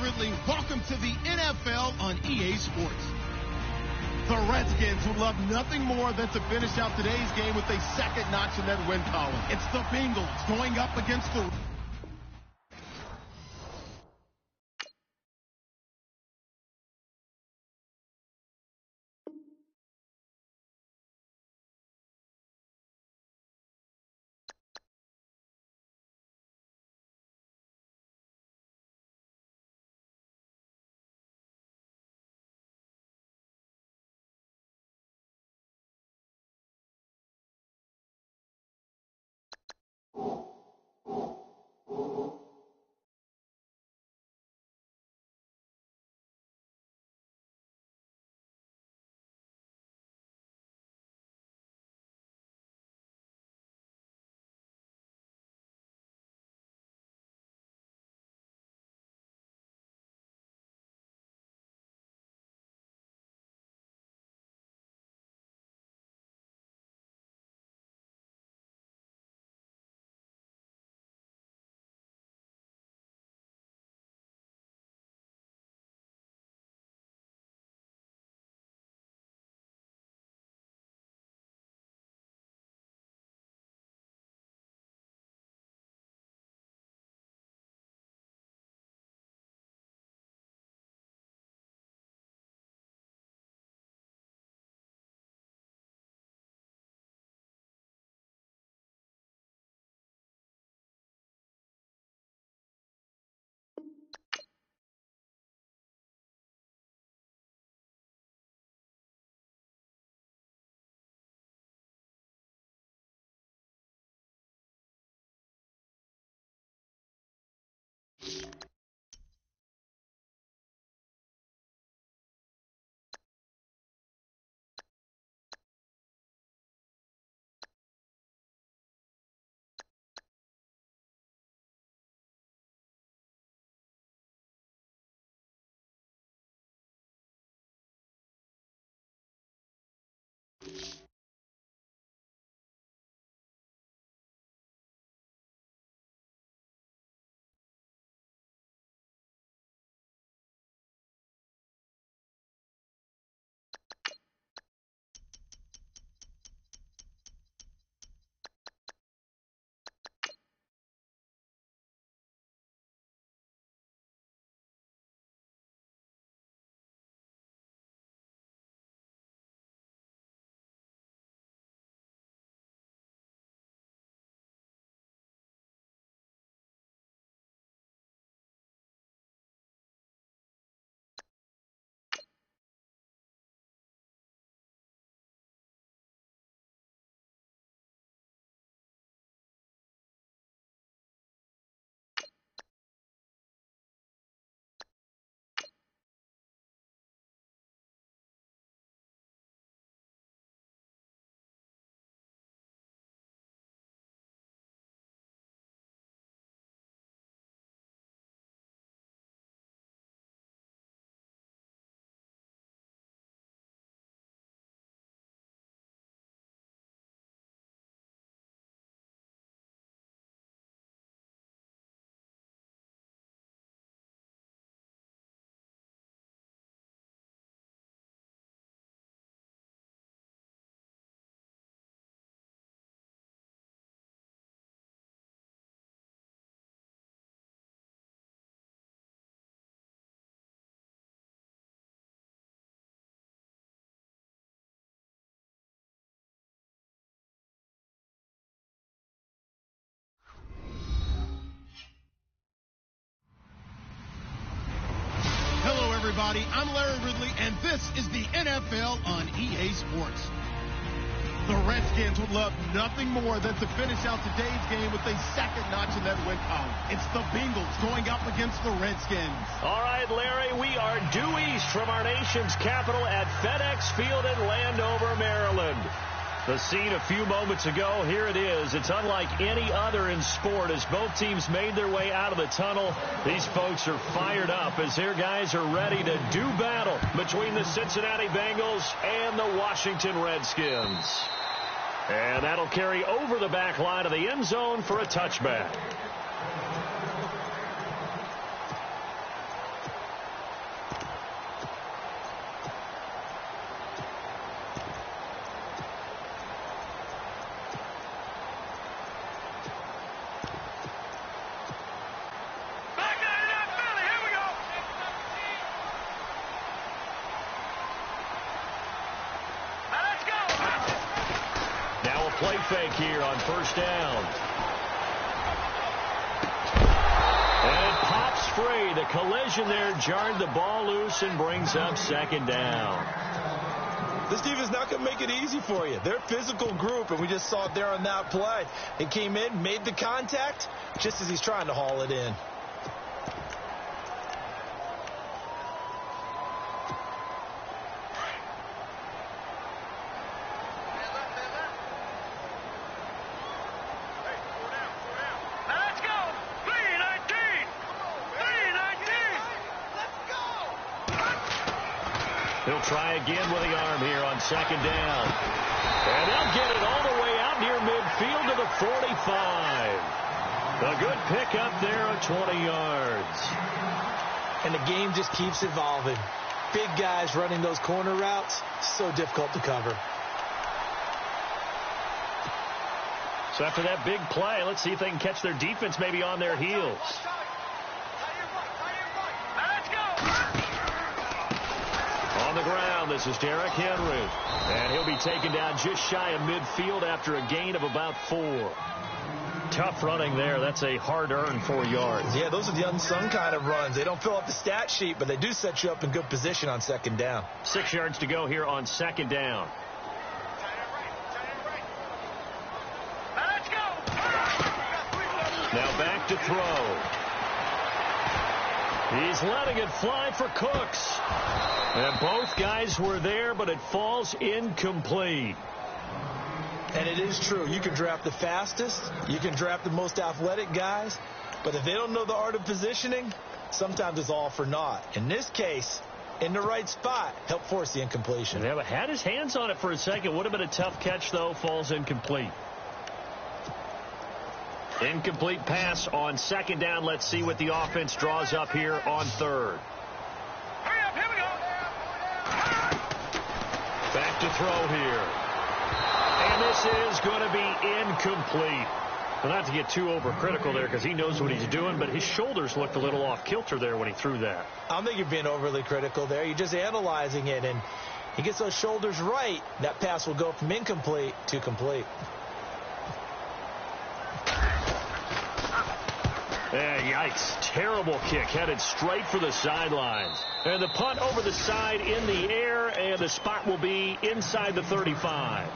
Ridley. Welcome to the NFL on EA Sports. The Redskins would love nothing more than to finish out today's game with a second notch in that win column. It's the Bengals going up against the... Everybody, I'm Larry Ridley, and this is the NFL on EA Sports. The Redskins would love nothing more than to finish out today's game with a second notch in that win column. It's the Bengals going up against the Redskins. All right, Larry, we are due east from our nation's capital at FedEx Field in Landover, Maryland. The scene a few moments ago, here it is. It's unlike any other in sport as both teams made their way out of the tunnel. These folks are fired up as their guys are ready to do battle between the Cincinnati Bengals and the Washington Redskins. And that'll carry over the back line of the end zone for a touchback. fake here on first down. And it pops free. The collision there jarred the ball loose and brings up second down. This defense is not going to make it easy for you. They're a physical group, and we just saw it there on that play. He came in, made the contact, just as he's trying to haul it in. He'll try again with the arm here on second down. And they'll get it all the way out near midfield to the 45. A good pickup there of 20 yards. And the game just keeps evolving. Big guys running those corner routes, so difficult to cover. So after that big play, let's see if they can catch their defense maybe on their heels. On the ground, this is Derrick Henry. And he'll be taken down just shy of midfield after a gain of about 4. Tough running there. That's a hard-earned 4 yards. Yeah, those are the unsung kind of runs. They don't fill up the stat sheet, but they do set you up in good position on second down. 6 yards to go here on second down. Now back to throw. He's letting it fly for Cooks. And both guys were there, but it falls incomplete. And it is true. You can draft the fastest. You can draft the most athletic guys. But if they don't know the art of positioning, sometimes it's all for naught. In this case, in the right spot, help force the incompletion. Yeah, but had his hands on it for a second. Would have been a tough catch, though. Falls incomplete. Incomplete pass on second down. Let's see what the offense draws up here on third. Hurry up, here we go. Back to throw here. And this is going to be incomplete. Well, not to get too overcritical there because he knows what he's doing, but his shoulders looked a little off kilter there when he threw that. I don't think you're being overly critical there. You're just analyzing it, and he gets those shoulders right. That pass will go from incomplete to complete. Yikes. Terrible kick headed straight for the sidelines. And the punt over the side in the air, and the spot will be inside the 35.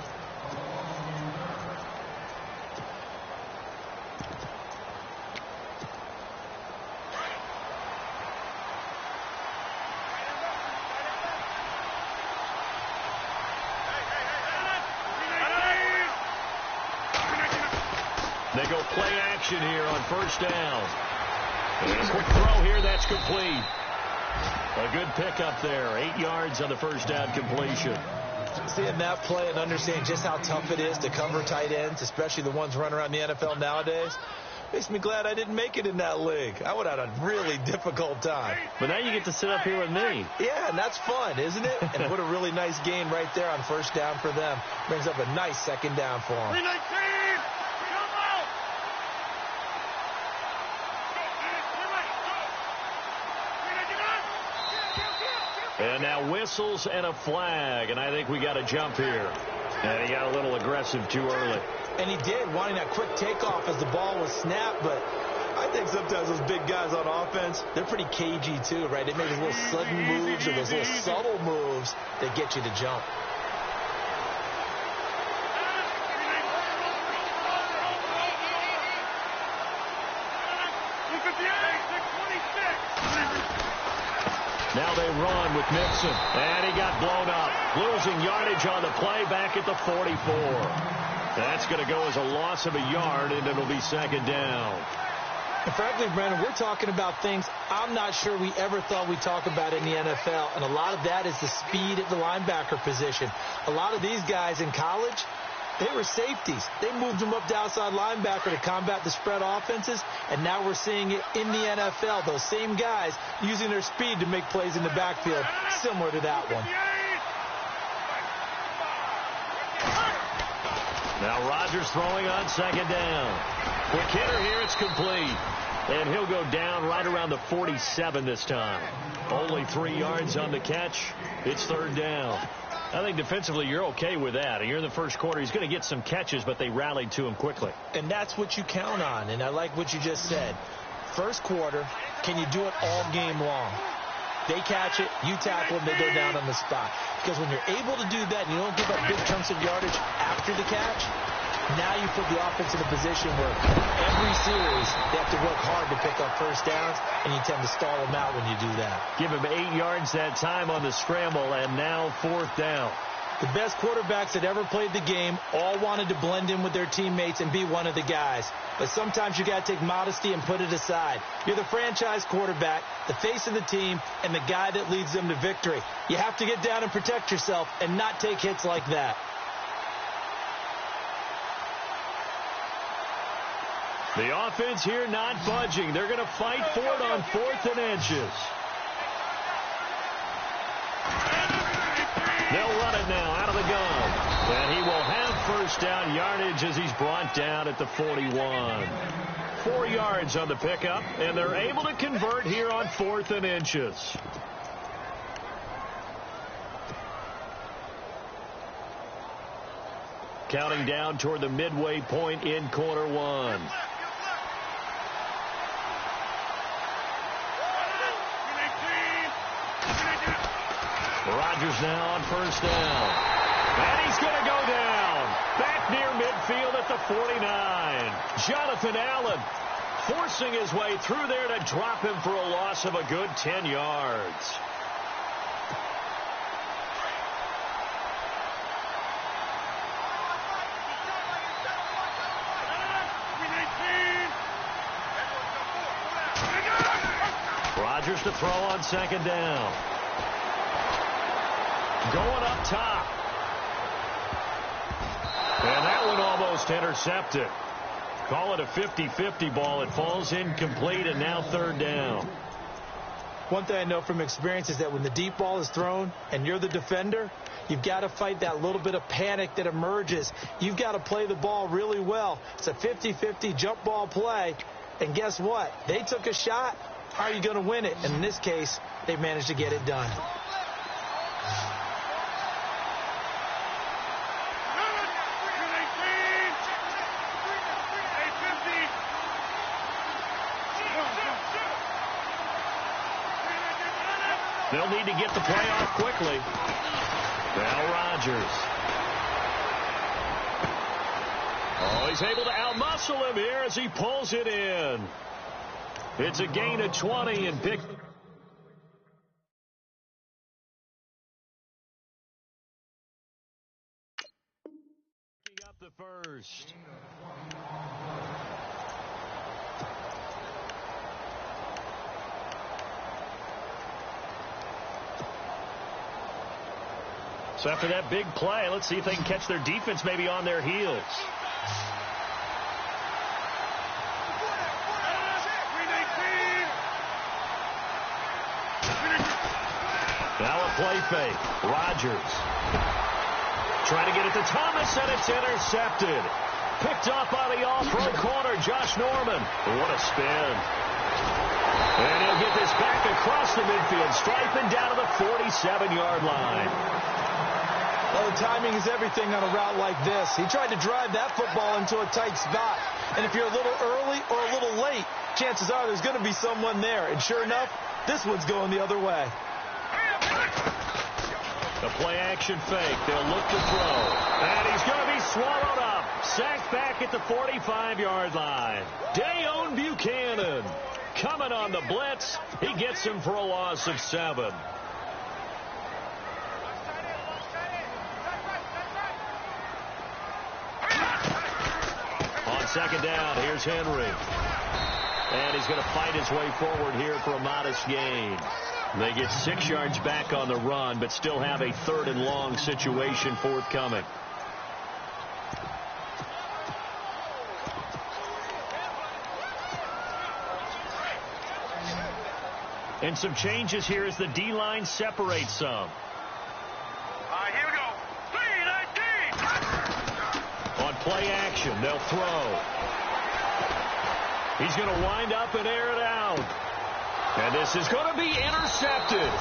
They go play action here on first down. And a quick throw here, that's complete. A good pickup there. 8 yards on the first down completion. Seeing that play and understanding just how tough it is to cover tight ends, especially the ones running around the NFL nowadays, makes me glad I didn't make it in that league. I would have had a really difficult time. But now you get to sit up here with me. Yeah, and that's fun, isn't it? And what a really nice gain right there on first down for them. Brings up a nice second down for them. 319! And now whistles and a flag, and I think we got a jump here. And he got a little aggressive too early. And he did, wanting that quick takeoff as the ball was snapped, but I think sometimes those big guys on offense, they're pretty cagey too, right? They make those little sudden moves or those little subtle moves that get you to jump. Now they run with Nixon. And he got blown up. Losing yardage on the play back at the 44. That's going to go as a loss of a yard, and it'll be second down. And frankly, Brandon, we're talking about things I'm not sure we ever thought we'd talk about in the NFL. And a lot of that is the speed at the linebacker position. A lot of these guys in college, they were safeties. They moved them up to outside linebacker to combat the spread offenses, and now we're seeing it in the NFL. Those same guys using their speed to make plays in the backfield, similar to that one. Now Rodgers throwing on second down. Quick hitter here, it's complete. And he'll go down right around the 47 this time. Only 3 yards on the catch. It's third down. I think defensively you're okay with that. Here in the first quarter, he's going to get some catches, but they rallied to him quickly. And that's what you count on, and I like what you just said. First quarter, can you do it all game long? They catch it, you tackle them, they go down on the spot. Because when you're able to do that and you don't give up big chunks of yardage after the catch, now you put the offense in a position where every series they have to work hard to pick up first downs, and you tend to stall them out when you do that. Give him 8 yards that time on the scramble, and now 4th down. The best quarterbacks that ever played the game all wanted to blend in with their teammates and be one of the guys. But sometimes you got to take modesty and put it aside. You're the franchise quarterback, the face of the team, and the guy that leads them to victory. You have to get down and protect yourself and not take hits like that. The offense here not budging. They're going to fight for it on 4th and inches. They'll run it now out of the gun. And he will have first down yardage as he's brought down at the 41. 4 yards on the pickup, and they're able to convert here on 4th and inches. Counting down toward the midway point in quarter 1. Rodgers now on first down. And he's going to go down. Back near midfield at the 49. Jonathan Allen forcing his way through there to drop him for a loss of a good 10 yards. Rodgers to throw on 2nd down. Going up top. And that one almost intercepted. Call it a 50-50 ball. It falls incomplete, and now 3rd down. One thing I know from experience is that when the deep ball is thrown and you're the defender, you've got to fight that little bit of panic that emerges. You've got to play the ball really well. It's a 50-50 jump ball play. And guess what? They took a shot. How are you going to win it? And in this case, they managed to get it done. They'll need to get the play off quickly. Now Rodgers. Oh, he's able to outmuscle him here as he pulls it in. It's a gain of 20 and pick. Picking up the first. So after that big play, let's see if they can catch their defense maybe on their heels. Now a play fake. Rodgers trying to get it to Thomas, and it's intercepted. Picked up by the off-road corner, Josh Norman. What a spin. And he'll get this back across the midfield, striping down to the 47-yard line. Well, the timing is everything on a route like this. He tried to drive that football into a tight spot. And if you're a little early or a little late, chances are there's going to be someone there. And sure enough, this one's going the other way. The play-action fake. They'll look to throw. And he's going to be swallowed up. Sacked back at the 45-yard line. Dayon Buchanan coming on the blitz. He gets him for a loss of 7. On 2nd down, here's Henry. And he's going to fight his way forward here for a modest gain. They get 6 yards back on the run, but still have a 3rd and long situation forthcoming. And some changes here as the D-line separates some. All right, here we go. 3-19. On play action, they'll throw. He's going to wind up and air it out. And this is going to be intercepted.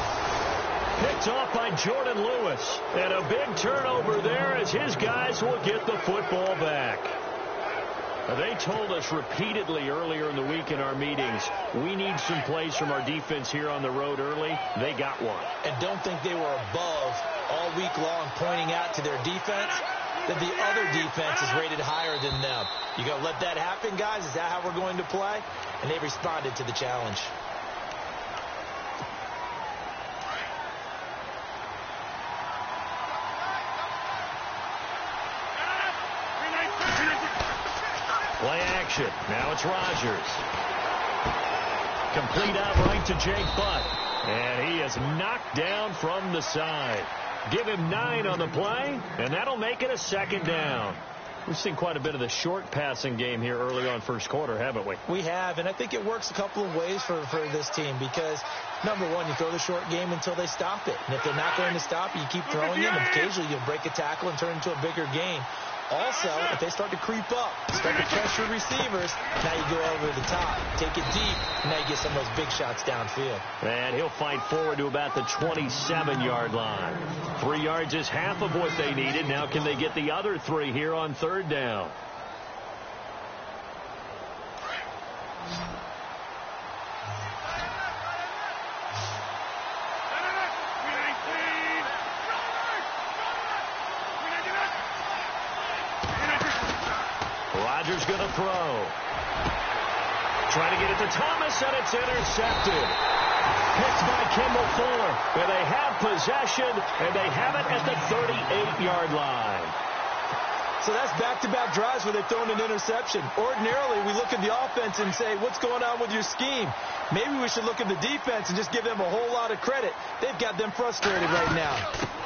picked off by Jordan Lewis. And a big turnover there as his guys will get the football back. They told us repeatedly earlier in the week in our meetings, we need some plays from our defense here on the road early. They got one. And don't think they were above all week long pointing out to their defense that the other defense is rated higher than them. You going to let that happen, guys? Is that how we're going to play? And they responded to the challenge. Play action. Now it's Rodgers. Complete out right to Jake Butt. And he is knocked down from the side. Give him 9 on the play, and that'll make it a second down. We've seen quite a bit of the short passing game here early on first quarter, haven't we? We have, and I think it works a couple of ways for this team because, number one, you throw the short game until they stop it. And if they're not going to stop it, you keep throwing it, and occasionally you'll break a tackle and turn it into a bigger gain. Also, if they start to creep up, start to pressure receivers, now you go over the top, take it deep, and now you get some of those big shots downfield. And he'll fight forward to about the 27-yard line. 3 yards is half of what they needed. Now can they get the other 3 here on third down? Rodgers going to throw. Trying to get it to Thomas, and it's intercepted. Picked by Kimball Fuller. And they have possession, and they have it at the 38-yard line. So that's back-to-back drives where they've thrown an interception. Ordinarily, we look at the offense and say, what's going on with your scheme? Maybe we should look at the defense and just give them a whole lot of credit. They've got them frustrated right now.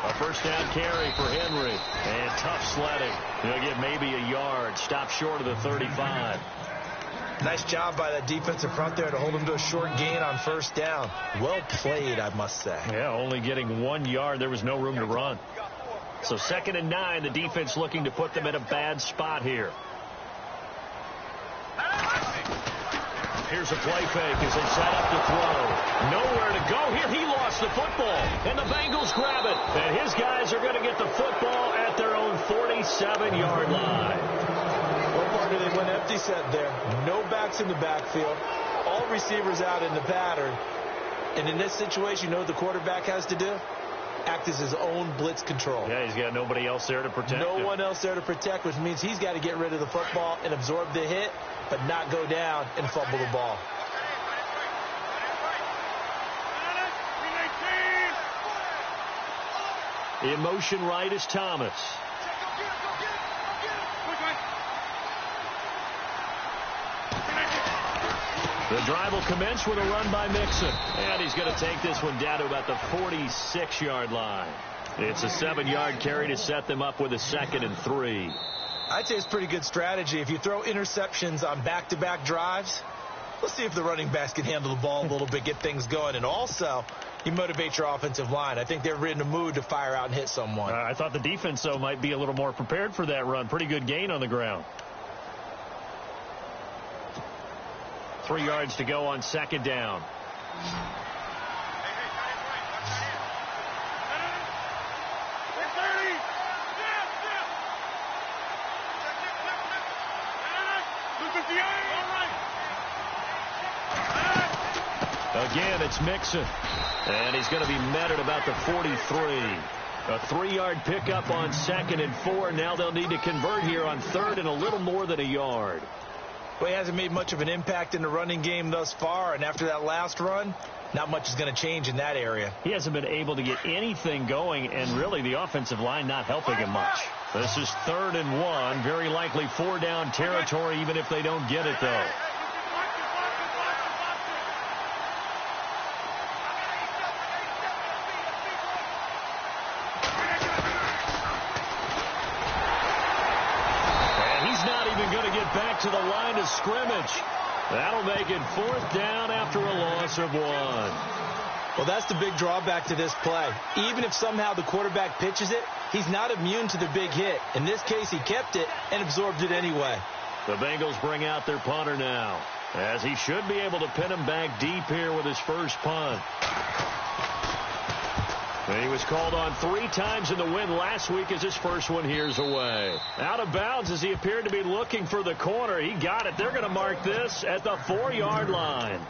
A first down carry for Henry. And tough sledding. He'll get maybe a yard. Stop short of the 35. Nice job by that defensive front there to hold them to a short gain on first down. Well played, I must say. Yeah, only getting 1 yard. There was no room to run. So 2nd and 9, the defense looking to put them in a bad spot here. Here's a play fake as they set up to throw. Nowhere to go here. He lost the football, and the Bengals grab it. And his guys are going to get the football at their own 47-yard line. Well, partner, they went empty set there. No backs in the backfield. All receivers out in the pattern. And in this situation, you know what the quarterback has to do? Act as his own blitz control. Yeah, he's got nobody else there to protect him. No one else there to protect, which means he's got to get rid of the football and absorb the hit, but not go down and fumble the ball. In motion right is Thomas. The drive will commence with a run by Mixon. And he's going to take this one down to about the 46-yard line. It's a 7-yard carry to set them up with a 2nd and 3. I'd say it's pretty good strategy. If you throw interceptions on back-to-back drives, let's see if the running backs can handle the ball a little bit, get things going. And also, you motivate your offensive line. I think they're in a mood to fire out and hit someone. I thought the defense, though, might be a little more prepared for that run. Pretty good gain on the ground. 3 yards to go on 2nd down. Again, it's Mixon. And he's going to be met at about the 43. A 3-yard pickup on 2nd and 4. Now they'll need to convert here on 3rd and a little more than a yard. Well, he hasn't made much of an impact in the running game thus far, and after that last run, not much is going to change in that area. He hasn't been able to get anything going, and really the offensive line not helping him much. This is 3rd and 1, very likely 4-down territory, even if they don't get it, though. Back to the line of scrimmage. That'll make it 4th down after a loss of 1. Well, that's the big drawback to this play. Even if somehow the quarterback pitches it, he's not immune to the big hit. In this case, he kept it and absorbed it anyway. The Bengals bring out their punter now, as he should be able to pin him back deep here with his first punt. And he was called on 3 times in the win last week as his first one here's away. Out of bounds as he appeared to be looking for the corner. He got it. They're going to mark this at the 4-yard line.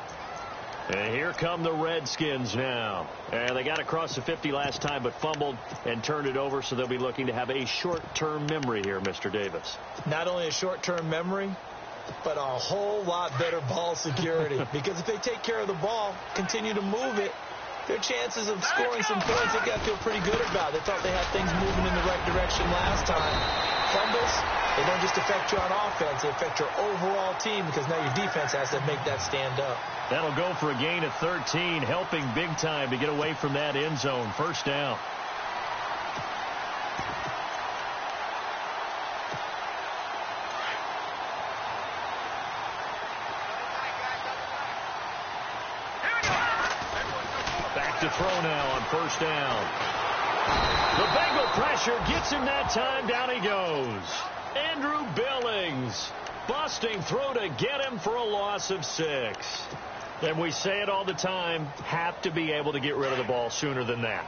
And here come the Redskins now. And they got across the 50 last time but fumbled and turned it over, so they'll be looking to have a short-term memory here, Mr. Davis. Not only a short-term memory, but a whole lot better ball security. Because if they take care of the ball, continue to move it, their chances of scoring some points, they got to feel pretty good about. They thought they had things moving in the right direction last time. Fumbles, they don't just affect you on offense, they affect your overall team because now your defense has to make that stand up. That'll go for a gain of 13, helping big time to get away from that end zone. First down. Back to throw now on first down. The Bengal pressure gets him that time. Down he goes. Andrew Billings busting through to get him for a loss of 6. And we say it all the time, have to be able to get rid of the ball sooner than that.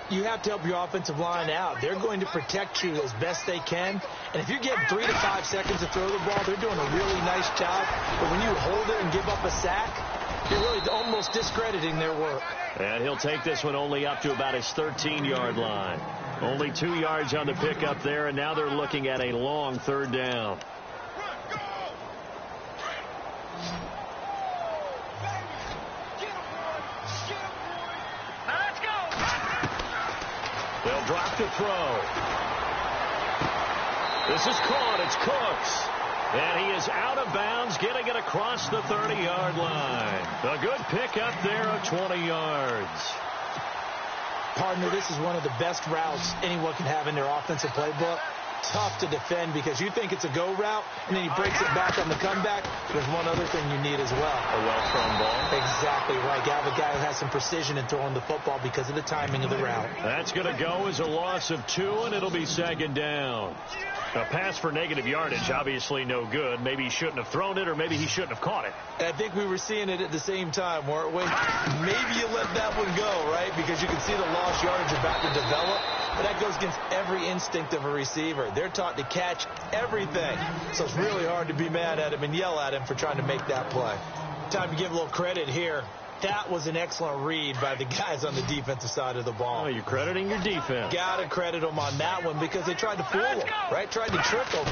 You have to help your offensive line out. They're going to protect you as best they can. And if you get 3 to 5 seconds to throw the ball, they're doing a really nice job. But when you hold it and give up a sack, you're really almost discrediting their work. And he'll take this one only up to about his 13-yard line. Only 2 yards on the pickup there, and now they're looking at a long 3rd down. They'll drop the throw. This is caught. It's Cooks. And he is out of bounds, getting it across the 30-yard line. A good pickup there of 20 yards. Partner, this is one of the best routes anyone can have in their offensive playbook. Tough to defend because you think it's a go route, and then he breaks it back on the comeback. There's one other thing you need as well. A well-thrown ball. Exactly right. You have a guy who has some precision in throwing the football because of the timing of the route. That's going to go as a loss of 2, and it'll be 2nd down. A pass for negative yardage, obviously no good. Maybe he shouldn't have thrown it, or maybe he shouldn't have caught it. I think we were seeing it at the same time, weren't we? Maybe you let that one go, right? Because you can see the lost yardage about to develop. But that goes against every instinct of a receiver. They're taught to catch everything. So it's really hard to be mad at him and yell at him for trying to make that play. Time to give a little credit here. That was an excellent read by the guys on the defensive side of the ball. Oh, you're crediting your defense. Got to credit them on that one because they tried to fool him, right? Tried to trick him.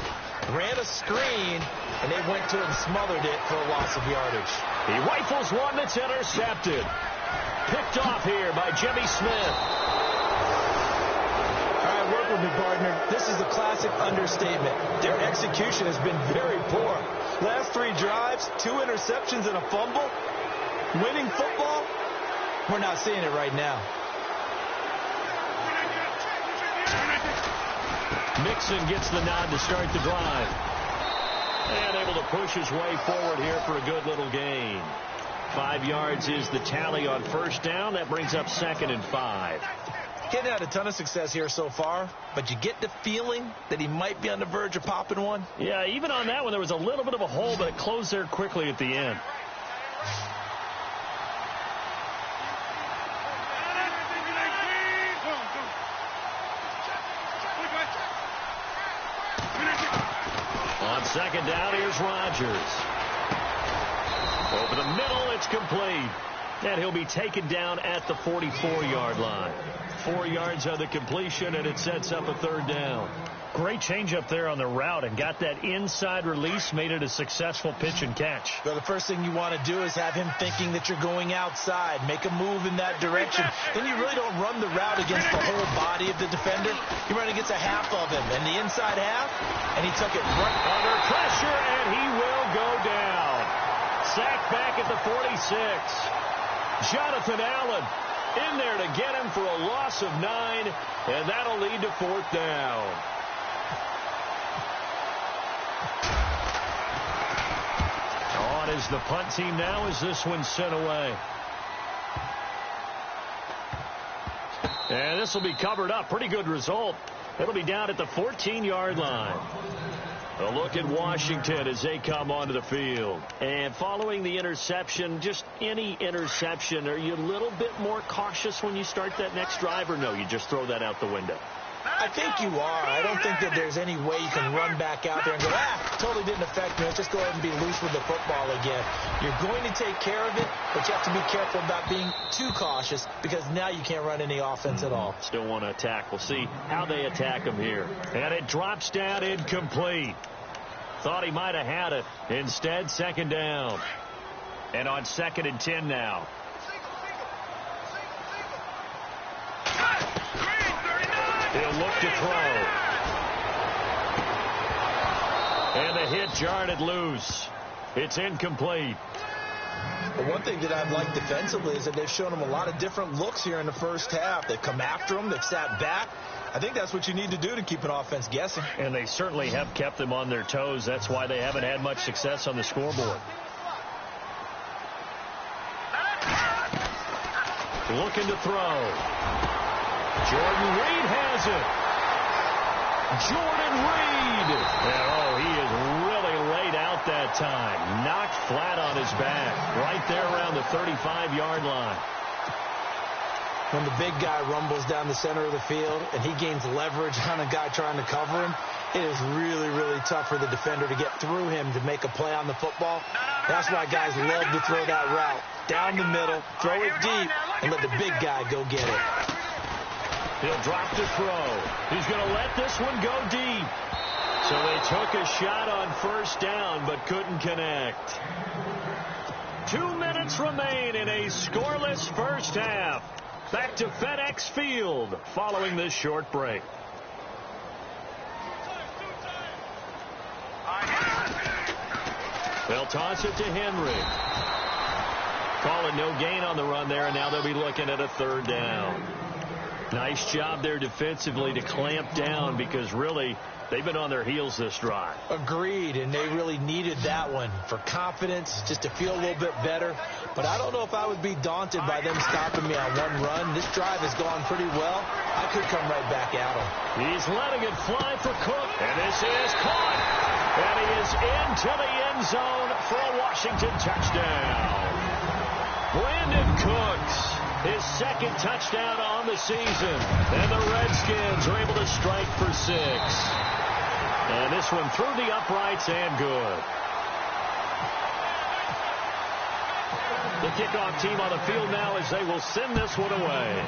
Ran a screen, and they went to it and smothered it for a loss of yardage. He rifles one that's intercepted. Picked off here by Jimmy Smith. All right, work with me, partner. This is a classic understatement. Their execution has been very poor. Last 3 drives, 2 interceptions and a fumble. Winning football, we're not seeing it right now. Mixon gets the nod to start the drive. And able to push his way forward here for a good little gain. 5 yards is the tally on first down. That brings up 2nd and 5. Getting had a ton of success here so far, but you get the feeling that he might be on the verge of popping one. Yeah, even on that one, there was a little bit of a hole, but it closed there quickly at the end. On 2nd down, here's Rodgers. Over the middle, it's complete. And he'll be taken down at the 44-yard line. 4 yards on the completion, and it sets up a 3rd down. Great change up there on the route and got that inside release, made it a successful pitch and catch. Well, the first thing you want to do is have him thinking that you're going outside, make a move in that direction. Then you really don't run the route against the whole body of the defender. You run against a half of him, and the inside half, and he took it right under pressure, and he will go down. Sacked back at the 46. Jonathan Allen in there to get him for a loss of 9, and that'll lead to 4th down. On is the punt team now as this one's sent away. And this will be covered up. Pretty good result. It'll be down at the 14-yard line. A look at Washington as they come onto the field. And following the interception, just any interception, are you a little bit more cautious when you start that next drive, or no, you just throw that out the window? I think you are. I don't think that there's any way you can run back out there and go, totally didn't affect me. Let's just go ahead and be loose with the football again. You're going to take care of it, but you have to be careful about being too cautious because now you can't run any offense at all. Still want to attack. We'll see how they attack him here. And it drops down incomplete. Thought he might have had it. Instead, second down. And on 2nd and 10 now. He'll look to throw. And the hit jarred it loose. It's incomplete. But one thing that I've liked defensively is that they've shown him a lot of different looks here in the first half. They've come after him. They've sat back. I think that's what you need to do to keep an offense guessing. And they certainly have kept them on their toes. That's why they haven't had much success on the scoreboard. Looking to throw. Jordan Reed has it. Jordan Reed. And, he is really laid out that time. Knocked flat on his back. Right there around the 35-yard line. When the big guy rumbles down the center of the field and he gains leverage on a guy trying to cover him, it is really, really tough for the defender to get through him to make a play on the football. That's why guys love to throw that route. Down the middle, throw it deep, and let the big guy go get it. He'll drop to throw. He's going to let this one go deep. So they took a shot on first down, but couldn't connect. 2 minutes remain in a scoreless first half. Back to FedEx Field following this short break. They'll toss it to Henry. Call it no gain on the run there, and now they'll be looking at a 3rd down. Nice job there defensively to clamp down because really they've been on their heels this drive. Agreed, and they really needed that one for confidence, just to feel a little bit better. But I don't know if I would be daunted by them stopping me on one run. This drive has gone pretty well. I could come right back at him. He's letting it fly for Cook, and this is caught. And he is into the end zone for a Washington touchdown. Brandon Cooks, his 2nd touchdown on the season. And the Redskins are able to strike for 6. And this one through the uprights and good. The kickoff team on the field now as they will send this one away.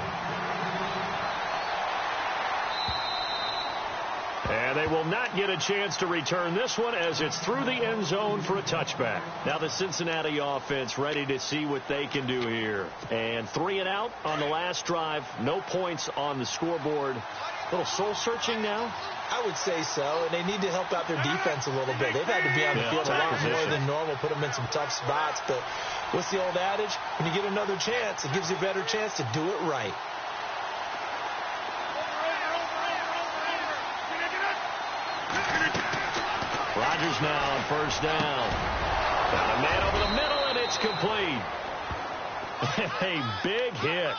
And they will not get a chance to return this one as it's through the end zone for a touchback. Now the Cincinnati offense ready to see what they can do here. And 3 and out on the last drive. No points on the scoreboard. A little soul-searching now? I would say so, and they need to help out their defense a little bit. They've had to be on the field a lot more than normal, put them in some tough spots. But what's the old adage? When you get another chance, it gives you a better chance to do it right. Rodgers now on first down. Got a man over the middle, and it's complete. A big hit.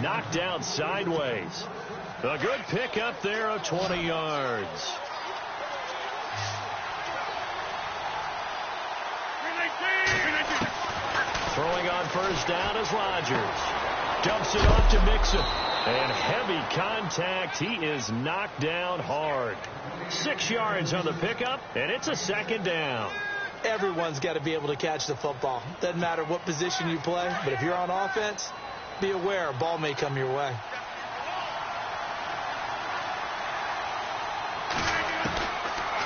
Knocked down sideways. A good pickup there of 20 yards. Throwing on first down is Rodgers. Dumps it off to Mixon. And heavy contact. He is knocked down hard. 6 yards on the pickup, and it's a 2nd down. Everyone's got to be able to catch the football. Doesn't matter what position you play, but if you're on offense, be aware a ball may come your way.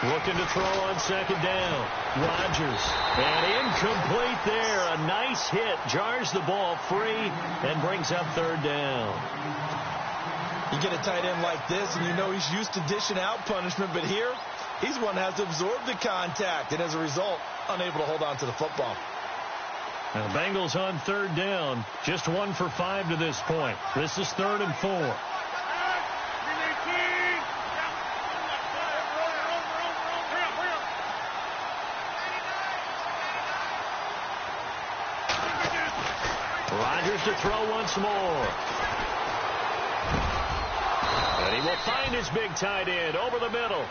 Looking to throw on 2nd down. Rodgers. And incomplete there. A nice hit. Jars the ball free and brings up 3rd down. You get a tight end like this, and you know he's used to dishing out punishment, but here, he's one that has to absorb the contact, and as a result, unable to hold on to the football. Now, the Bengals on 3rd down. Just 1 for 5 to this point. This is 3rd and 4. Rodgers to throw once more. And he will find his big tight end over the middle.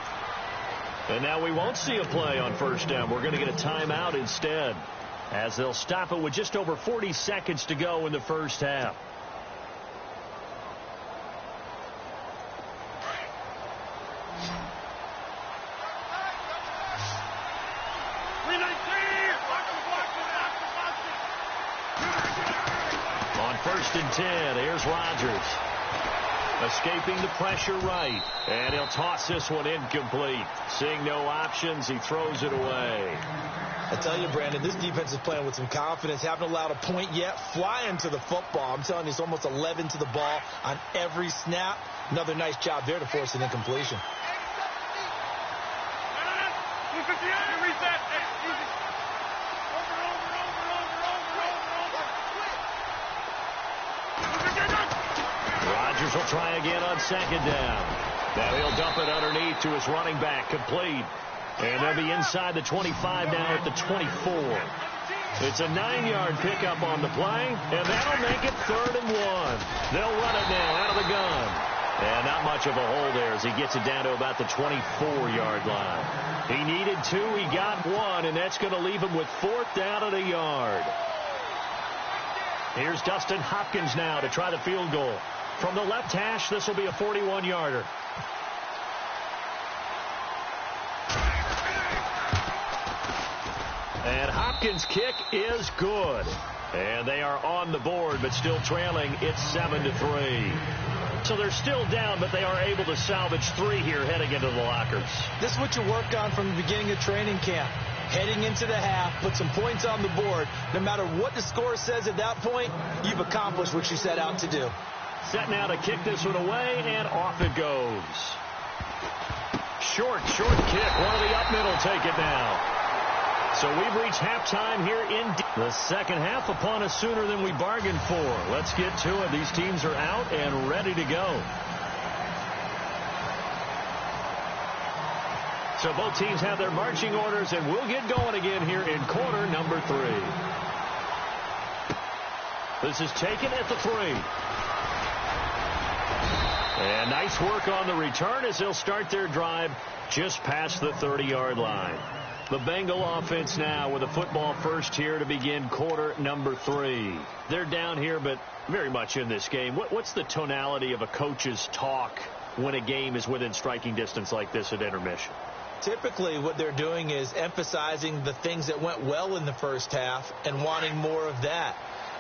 And now we won't see a play on first down. We're going to get a timeout instead, as they'll stop it with just over 40 seconds to go in the first half. On 1st and 10, here's Rodgers. Escaping the pressure right. And he'll toss this one incomplete. Seeing no options, he throws it away. I tell you, Brandon, this defense is playing with some confidence. Haven't allowed a point yet. Flying to the football. I'm telling you, it's almost 11 to the ball on every snap. Another nice job there to force an incompletion. Rodgers will try again on 2nd down. Now he'll dump it underneath to his running back, complete. And they'll be inside the 25 now at the 24. It's a 9-yard pickup on the play, and that'll make it 3rd and 1. They'll run it now out of the gun. And not much of a hole there as he gets it down to about the 24-yard line. He needed 2, he got 1, and that's going to leave him with 4th down and a yard. Here's Dustin Hopkins now to try the field goal. From the left hash, this will be a 41-yarder. And Hopkins' kick is good. And they are on the board, but still trailing. It's 7-3. So they're still down, but they are able to salvage 3 here heading into the lockers. This is what you worked on from the beginning of training camp. Heading into the half, put some points on the board. No matter what the score says at that point, you've accomplished what you set out to do. Set now to kick this one away, and off it goes. Short kick. One of the up middle take it now. So we've reached halftime here in the second half upon us sooner than we bargained for. Let's get to it. These teams are out and ready to go. So both teams have their marching orders, and we'll get going again here in quarter number 3. This is taken at the 3. And nice work on the return as they'll start their drive just past the 30-yard line. The Bengal offense now with a football first here to begin quarter number 3. They're down here, but very much in this game. What's the tonality of a coach's talk when a game is within striking distance like this at intermission? Typically, what they're doing is emphasizing the things that went well in the first half and wanting more of that.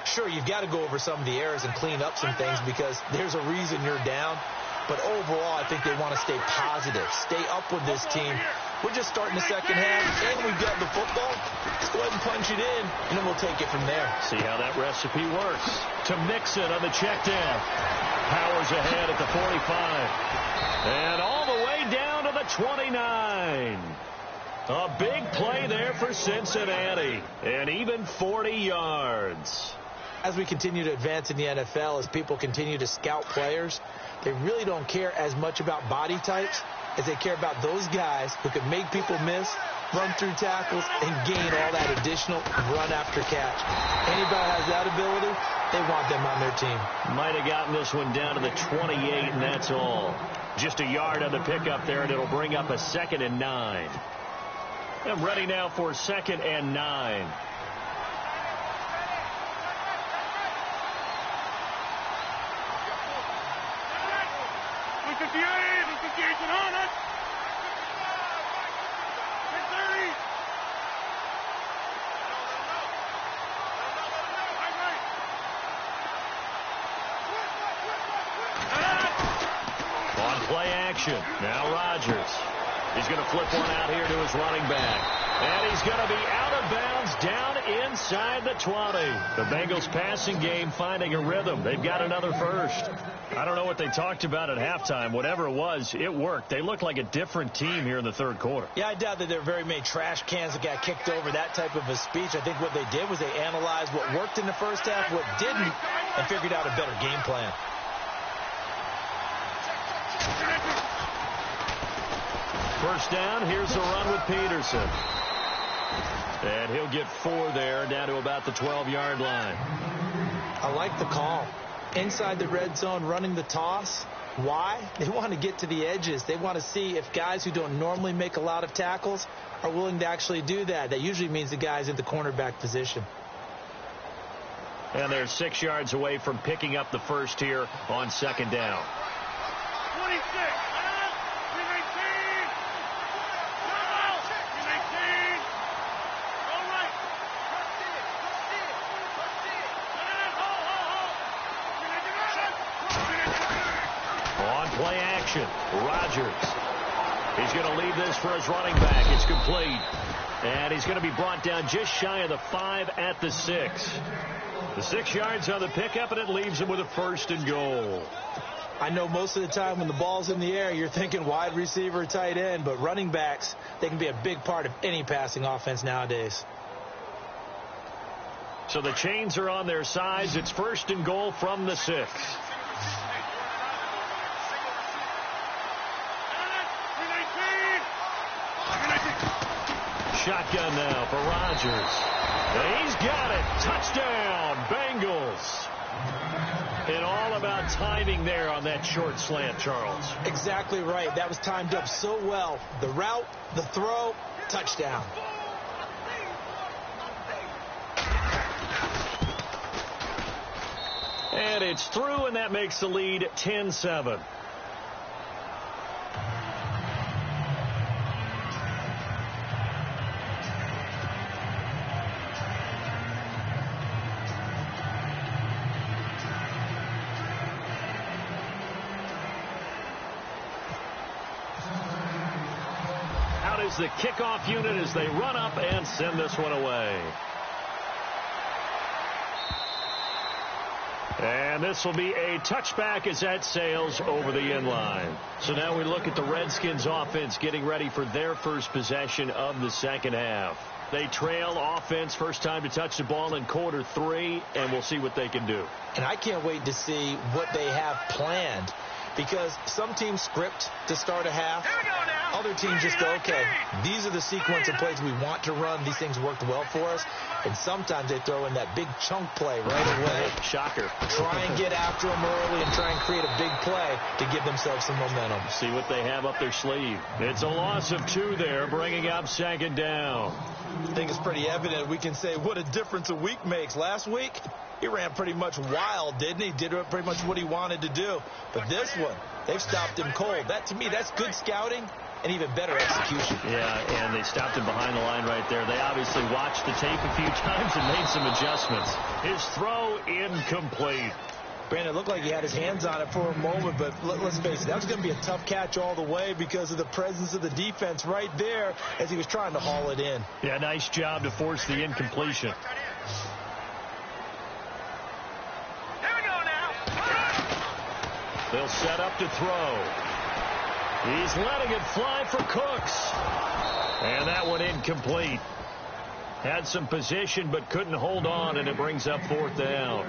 Sure, you've got to go over some of the errors and clean up some things because there's a reason you're down. But overall, I think they want to stay positive, stay up with this team. We're just starting the second half, and we've got the football. Let's go ahead and punch it in, and then we'll take it from there. See how that recipe works. To Mixon on the check down. Powers ahead at the 45. And all the way down to the 29. A big play there for Cincinnati. And even 40 yards. As we continue to advance in the NFL, as people continue to scout players, they really don't care as much about body types as they care about those guys who can make people miss, run through tackles, and gain all that additional run after catch. Anybody has that ability, they want them on their team. Might have gotten this one down to the 28, and that's all. Just a yard on the pickup there, and it'll bring up a 2nd and 9. I'm ready now for 2nd and 9. Now Rodgers. He's going to flip one out here to his running back. And he's going to be out of bounds down inside the 20. The Bengals passing game finding a rhythm. They've got another first. I don't know what they talked about at halftime. Whatever it was, it worked. They look like a different team here in the third quarter. Yeah, I doubt that there were very many trash cans that got kicked over, that type of a speech. I think what they did was they analyzed what worked in the first half, what didn't, and figured out a better game plan. First down, here's the run with Peterson. And he'll get 4 there, down to about the 12-yard line. I like the call. Inside the red zone, running the toss. Why? They want to get to the edges. They want to see if guys who don't normally make a lot of tackles are willing to actually do that. That usually means the guys in the cornerback position. And they're 6 yards away from picking up the first here on second down. 26. Play action. Rodgers. He's going to leave this for his running back. It's complete. And he's going to be brought down just shy of the 5 at the 6. The 6 yards on the pickup, and it leaves him with a 1st and goal. I know most of the time when the ball's in the air, you're thinking wide receiver, tight end, but running backs, they can be a big part of any passing offense nowadays. So the chains are on their sides. It's 1st and goal from the 6. Shotgun now for Rodgers. And he's got it. Touchdown, Bengals. And all about timing there on that short slant, Charles. Exactly right. That was timed up so well. The route, the throw, touchdown. And it's through, and that makes the lead 10-7. The kickoff unit as they run up and send this one away. And this will be a touchback as that sails over the end line. So now we look at the Redskins offense getting ready for their first possession of the second half. They trail offense, first time to touch the ball in quarter 3, and we'll see what they can do. And I can't wait to see what they have planned, because some teams script to start a half. Other teams just go, okay, these are the sequence of plays we want to run. These things worked well for us. And sometimes they throw in that big chunk play right away. Shocker. Try and get after them early and try and create a big play to give themselves some momentum. See what they have up their sleeve. It's a loss of 2 there, bringing up second down. I think it's pretty evident. We can say what a difference a week makes. Last week, he ran pretty much wild, didn't he? Did pretty much what he wanted to do. But this one, they've stopped him cold. That, to me, that's good scouting and even better execution. Yeah, and they stopped him behind the line right there. They obviously watched the tape a few times and made some adjustments. His throw incomplete. Brandon, it looked like he had his hands on it for a moment, but let's face it, that was going to be a tough catch all the way because of the presence of the defense right there as he was trying to haul it in. Yeah, nice job to force the incompletion. They'll set up to throw. He's letting it fly for Cooks. And that one incomplete. Had some position but couldn't hold on, and it brings up 4th down.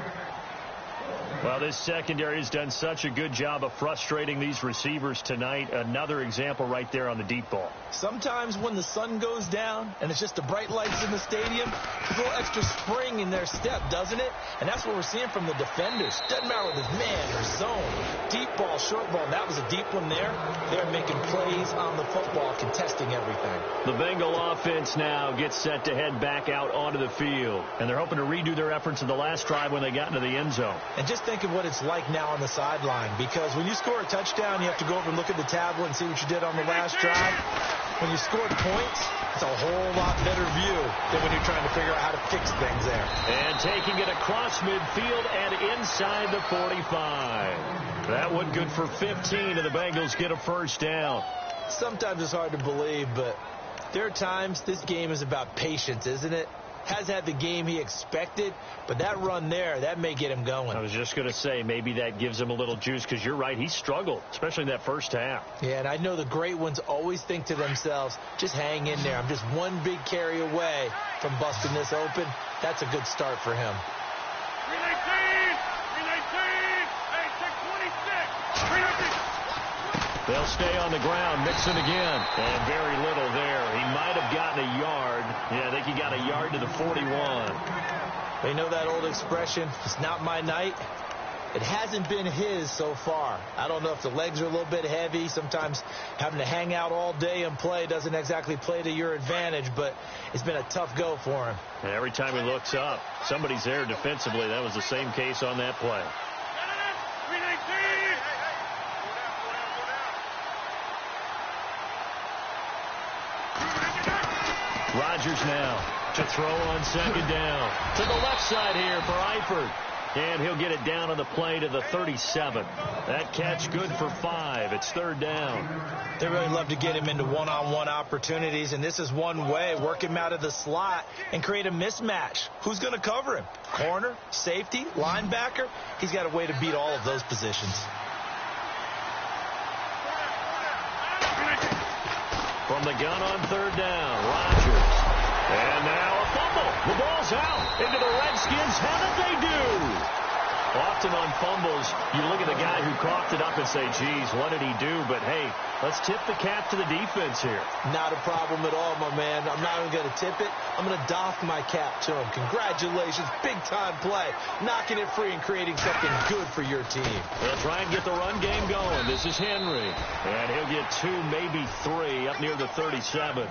Well, this secondary has done such a good job of frustrating these receivers tonight. Another example right there on the deep ball. Sometimes when the sun goes down and it's just the bright lights in the stadium, there's a little extra spring in their step, doesn't it? And that's what we're seeing from the defenders. Doesn't matter whether it's man or zone, deep ball, short ball. That was a deep one there. They're making plays on the football, contesting everything. The Bengal offense now gets set to head back out onto the field. And they're hoping to redo their efforts in the last drive when they got into the end zone. And just think of what it's like now on the sideline, because when you score a touchdown, you have to go over and look at the tablet and see what you did on the last drive. When you scored points, it's a whole lot better view than when you're trying to figure out how to fix things there. And taking it across midfield and inside the 45. That one good for 15, and the Bengals get a first down. Sometimes it's hard to believe, but there are times this game is about patience, isn't it? Has had the game he expected, but that run there, that may get him going. I was just going to say, maybe that gives him a little juice, because you're right, he struggled, especially in that first half. Yeah, and I know the great ones always think to themselves, just hang in there. I'm just one big carry away from busting this open. That's a good start for him. 319, They'll stay on the ground, Mixon again, and very little there. He might have gotten a yard. Yeah, I think he got a yard to the 41. They know that old expression, it's not my night. It hasn't been his so far. I don't know if the legs are a little bit heavy. Sometimes having to hang out all day and play doesn't exactly play to your advantage, but it's been a tough go for him. And every time he looks up, somebody's there defensively. That was the same case on that play. Rodgers now to throw on second down. To the left side here for Eifert. And he'll get it down on the play to the 37. That catch good for 5. It's third down. They really love to get him into one-on-one opportunities, and this is one way. Work him out of the slot and create a mismatch. Who's going to cover him? Corner, safety, linebacker? He's got a way to beat all of those positions. From the gun on third down, Rodgers. And now a fumble. The ball's out into the Redskins. How did they do? Often on fumbles, you look at the guy who coughed it up and say, geez, what did he do? But, hey, let's tip the cap to the defense here. Not a problem at all, my man. I'm not even going to tip it. I'm going to doff my cap to him. Congratulations. Big-time play. Knocking it free and creating something good for your team. They'll try and get the run game going. This is Henry. And he'll get 2, maybe 3 up near the 37.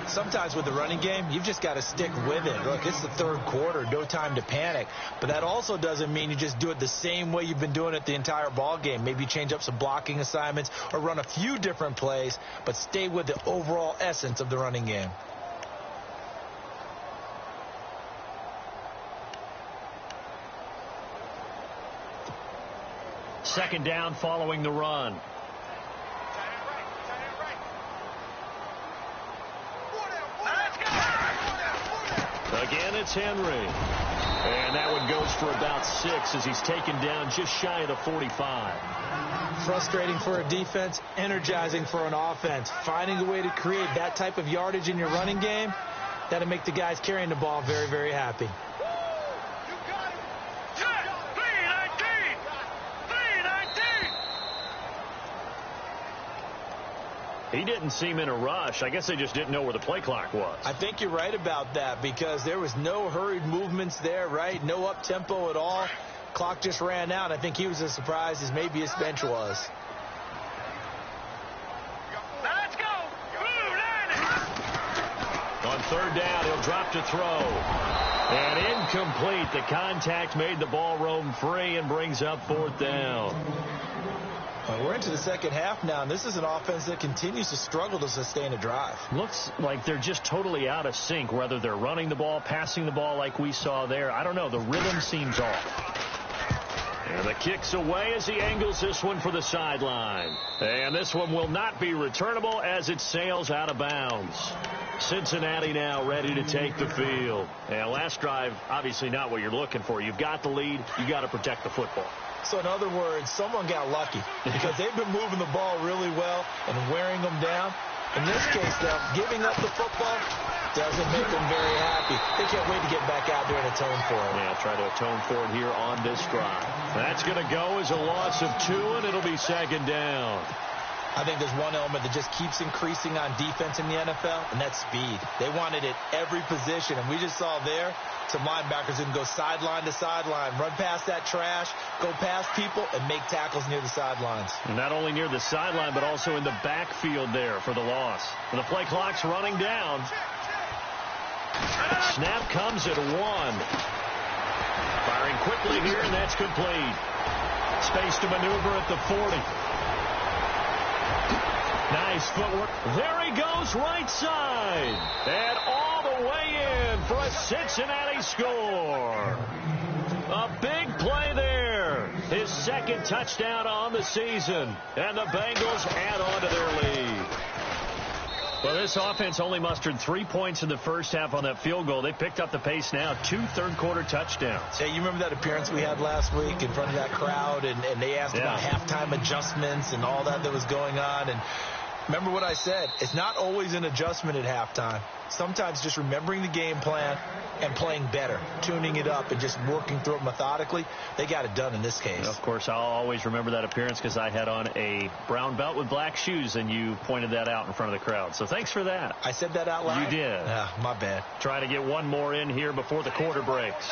Sometimes with the running game, you've just got to stick with it. Look, it's the third quarter. No time to panic. But that also doesn't mean you just do it the same way you've been doing it the entire ball game. Maybe change up some blocking assignments or run a few different plays, but stay with the overall essence of the running game. Second down following the run. Again, it's Henry. And that one goes for about 6 as he's taken down just shy of the 45. Frustrating for a defense, energizing for an offense. Finding a way to create that type of yardage in your running game, that'll make the guys carrying the ball very, very happy. He didn't seem in a rush. I guess they just didn't know where the play clock was. I think you're right about that because there was no hurried movements there, right? No up-tempo at all. Clock just ran out. I think he was as surprised as maybe his bench was. Let's go. On third down, he'll drop to throw. And incomplete. The contact made the ball roam free and brings up fourth down. We're into the second half now, and this is an offense that continues to struggle to sustain a drive. Looks like they're just totally out of sync, whether they're running the ball, passing the ball like we saw there. I don't know. The rhythm seems off. And the kick's away as he angles this one for the sideline. And this one will not be returnable as it sails out of bounds. Cincinnati now ready to take the field. And last drive, obviously not what you're looking for. You've got the lead. You got to protect the football. So in other words, someone got lucky because they've been moving the ball really well and wearing them down. In this case, though, giving up the football doesn't make them very happy. They can't wait to get back out there and atone for it. Yeah, try to atone for it here on this drive. That's going to go as a loss of 2, and it'll be second down. I think there's one element that just keeps increasing on defense in the NFL, and that's speed. They want it at every position, and we just saw there some linebackers who can go sideline to sideline, run past that trash, go past people, and make tackles near the sidelines. And not only near the sideline, but also in the backfield there for the loss. And the play clock's running down. Snap comes at 1. Firing quickly here, and that's complete. Space to maneuver at the 40. Nice footwork. There he goes, right side. And all the way in for a Cincinnati score. A big play there. His second touchdown on the season. And the Bengals add on to their lead. Well, this offense only mustered 3 points in the first half on that field goal. They picked up the pace now. 2 third-quarter touchdowns. Yeah, you remember that appearance we had last week in front of that crowd, and they asked about halftime adjustments and all that was going on. And remember what I said. It's not always an adjustment at halftime. Sometimes just remembering the game plan and playing better, tuning it up and just working through it methodically. They got it done in this case. Of course, I'll always remember that appearance because I had on a brown belt with black shoes, and you pointed that out in front of the crowd. So thanks for that. I said that out loud? You did. My bad. Trying to get one more in here before the quarter breaks.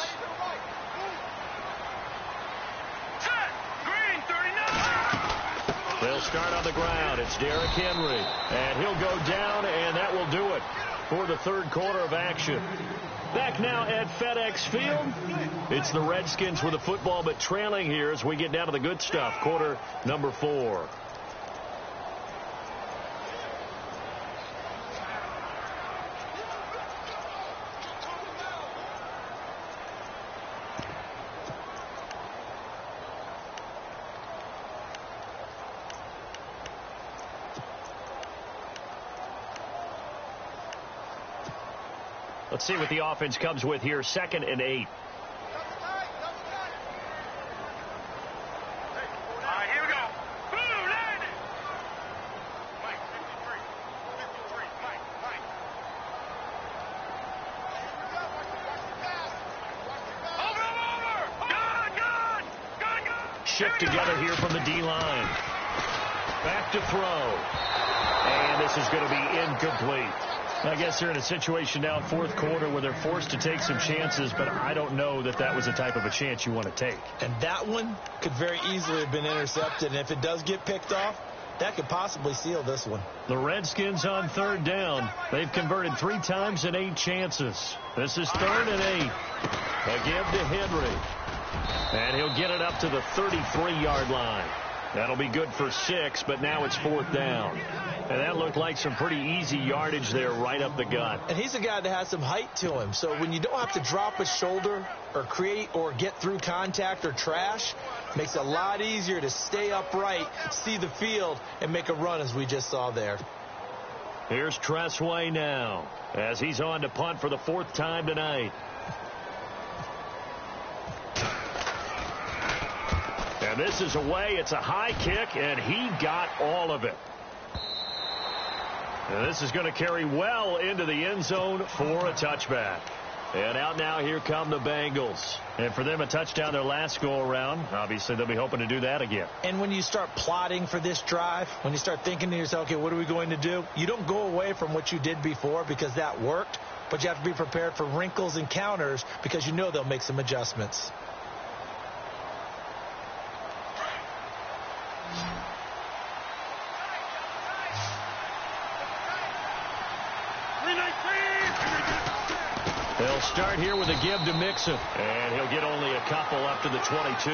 They'll start on the ground. It's Derrick Henry. And he'll go down, and that will do it for the third quarter of action. Back now at FedEx Field. It's the Redskins with the football, but trailing here as we get down to the good stuff. Quarter number 4. Let's see what the offense comes with here. 2nd and 8. Here we go. Boom, land it. Mike, 53. 53. Mike. Over. Gun. Shift together here from the D-line. Back to throw. And this is going to be incomplete. I guess they're in a situation now in fourth quarter where they're forced to take some chances, but I don't know that that was the type of a chance you want to take. And that one could very easily have been intercepted, and if it does get picked off, that could possibly seal this one. The Redskins on 3rd down. They've converted 3 times in 8 chances. This is 3rd and 8. A give to Henry. And he'll get it up to the 33-yard line. That'll be good for 6, but now it's 4th down. And that looked like some pretty easy yardage there right up the gut. And he's a guy that has some height to him. So when you don't have to drop a shoulder or create or get through contact or trash, it makes it a lot easier to stay upright, see the field, and make a run as we just saw there. Here's Tressway now as he's on to punt for the 4th time tonight. And this is away. It's a high kick, and he got all of it. And this is going to carry well into the end zone for a touchback. And out now, here come the Bengals. And for them, a touchdown their last go-around. Obviously, they'll be hoping to do that again. And when you start plotting for this drive, when you start thinking to yourself, okay, what are we going to do? You don't go away from what you did before because that worked, but you have to be prepared for wrinkles and counters because you know they'll make some adjustments. They'll start here with a give to Mixon. And he'll get only a couple up to the 22.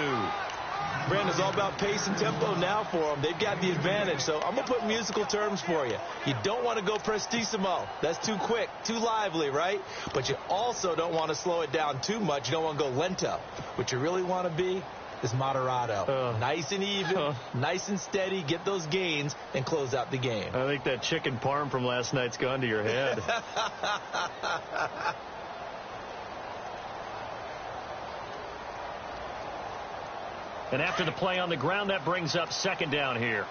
Brandon, it's all about pace and tempo now for them. They've got the advantage. So I'm going to put musical terms for you. You don't want to go prestissimo. That's too quick, too lively, right? But you also don't want to slow it down too much. You don't want to go lento. What you really want to be is moderato. Nice and even, nice and steady, get those gains, and close out the game. I think that chicken parm from last night's gone to your head. And after the play on the ground, that brings up 2nd down here.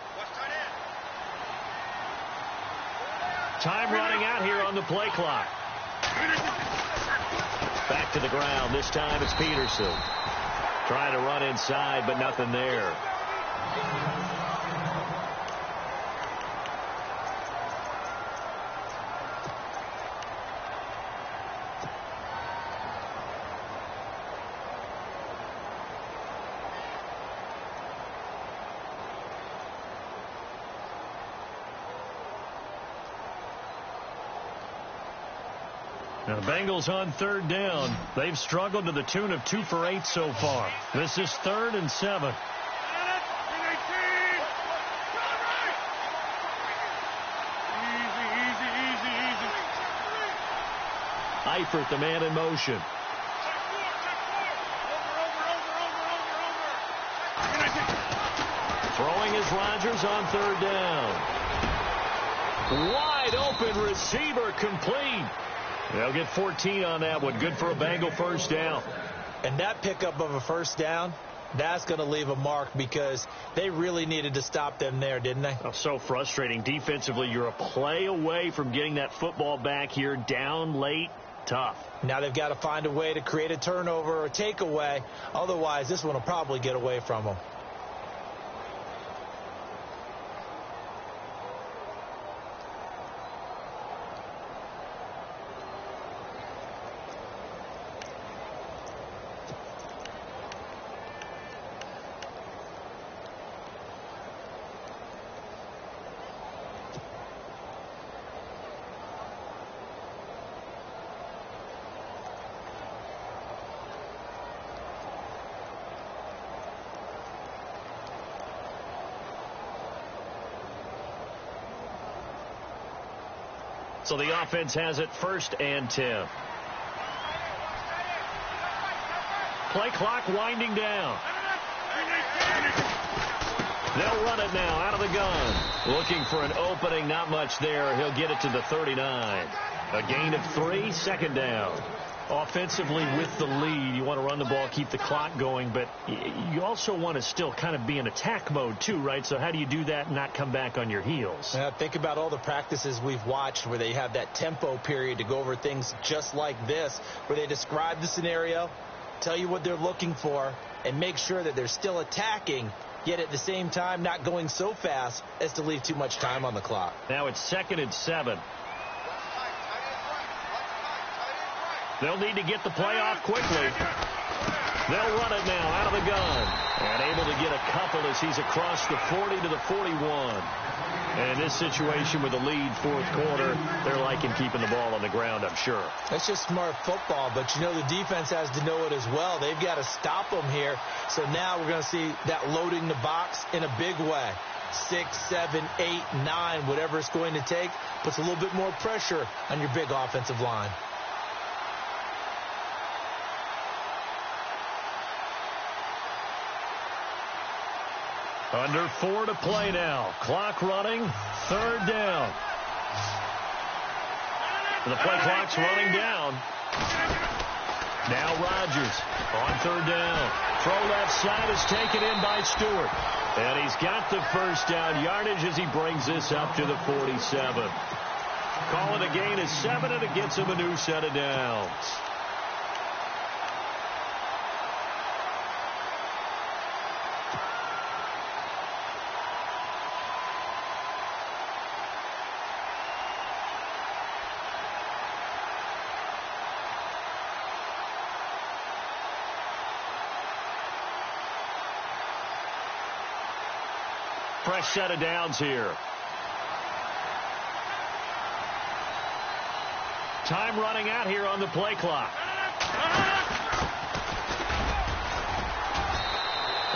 Time running out here on the play clock. Back to the ground. This time it's Peterson. Trying to run inside, but nothing there. Now the Bengals on 3rd down. They've struggled to the tune of 2 for 8 so far. This is 3rd and 7. Eifert, the man in motion. Throwing is Rodgers on 3rd down. Wide open receiver, complete. They'll get 14 on that one. Good for a Bengal 1st down. And that pickup of a 1st down, that's going to leave a mark because they really needed to stop them there, didn't they? Oh, so frustrating. Defensively, you're a play away from getting that football back here. Down late, tough. Now they've got to find a way to create a turnover or a takeaway. Otherwise, this one will probably get away from them. So the offense has it 1st and 10. Play clock winding down. They'll run it now out of the gun. Looking for an opening, not much there. He'll get it to the 39. A gain of 3, 2nd down. Offensively with the lead, you want to run the ball, keep the clock going, but you also want to still kind of be in attack mode too, right? So how do you do that and not come back on your heels? Think about all the practices we've watched where they have that tempo period to go over things just like this, where they describe the scenario, tell you what they're looking for, and make sure that they're still attacking, yet at the same time not going so fast as to leave too much time on the clock. Now it's 2nd and 7. They'll need to get the play off quickly. They'll run it now out of the gun. And able to get a couple as he's across the 40 to the 41. And in this situation with the lead 4th quarter, they're liking keeping the ball on the ground, I'm sure. That's just smart football, but you know the defense has to know it as well. They've got to stop them here. So now we're going to see that loading the box in a big way. 6, 7, 8, 9, whatever it's going to take, puts a little bit more pressure on your big offensive line. Under 4 to play now. Clock running. 3rd down. The play clock's running down. Now Rodgers on 3rd down. Throw left side is taken in by Stewart. And he's got the 1st down yardage as he brings this up to the 47. Calling a gain of 7, and it gets him a new set of downs. Fresh set of downs here. Time running out here on the play clock.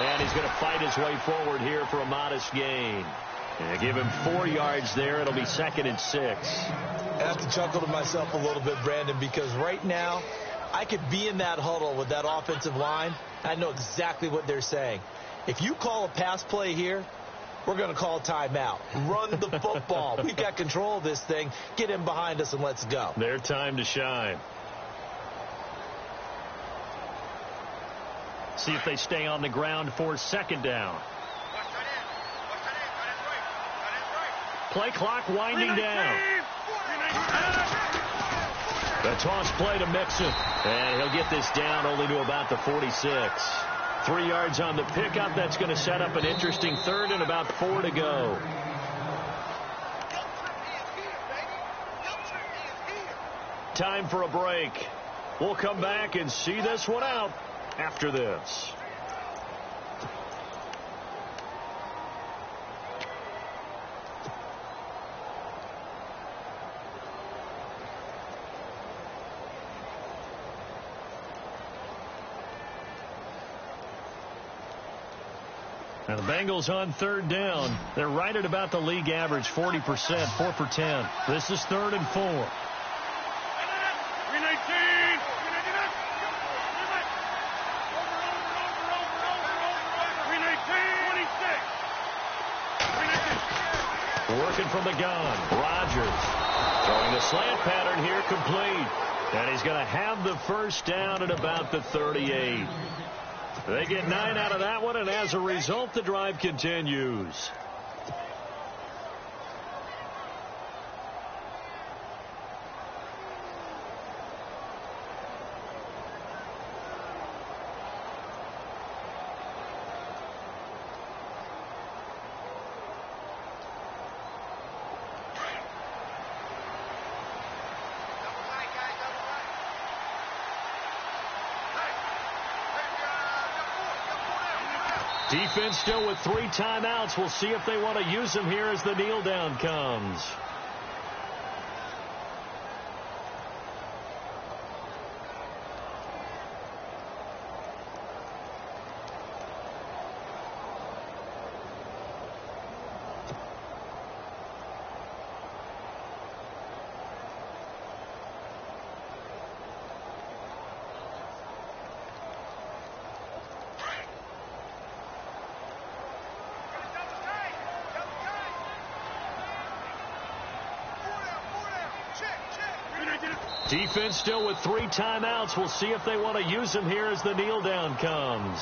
And he's going to fight his way forward here for a modest gain. And give him 4 yards there. It'll be 2nd and 6. I have to chuckle to myself a little bit, Brandon, because right now I could be in that huddle with that offensive line. I know exactly what they're saying. If you call a pass play here, we're going to call timeout. Run the football. We've got control of this thing. Get in behind us and let's go. Their time to shine. See if they stay on the ground for 2nd down. Play clock winding down. The toss play to Mixon. And he'll get this down only to about the 46. 3 yards on the pickup. That's going to set up an interesting 3rd and about 4 to go. Time for a break. We'll come back and see this one out after this. Now the Bengals on 3rd down. They're right at about the league average, 40%, 4 for 10. This is 3rd and 4. Working from the gun. Rodgers throwing the slant pattern here, complete. And he's going to have the 1st down at about the 38. They get 9 out of that one, and as a result, the drive continues. Defense still with 3 timeouts. We'll see if they want to use them here as the kneel down comes. Defense still with 3 timeouts. We'll see if they want to use them here as the kneel down comes.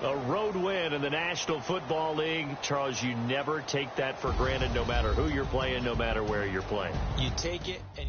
A road win in the National Football League. Charles, you never take that for granted no matter who you're playing, no matter where you're playing. You take it and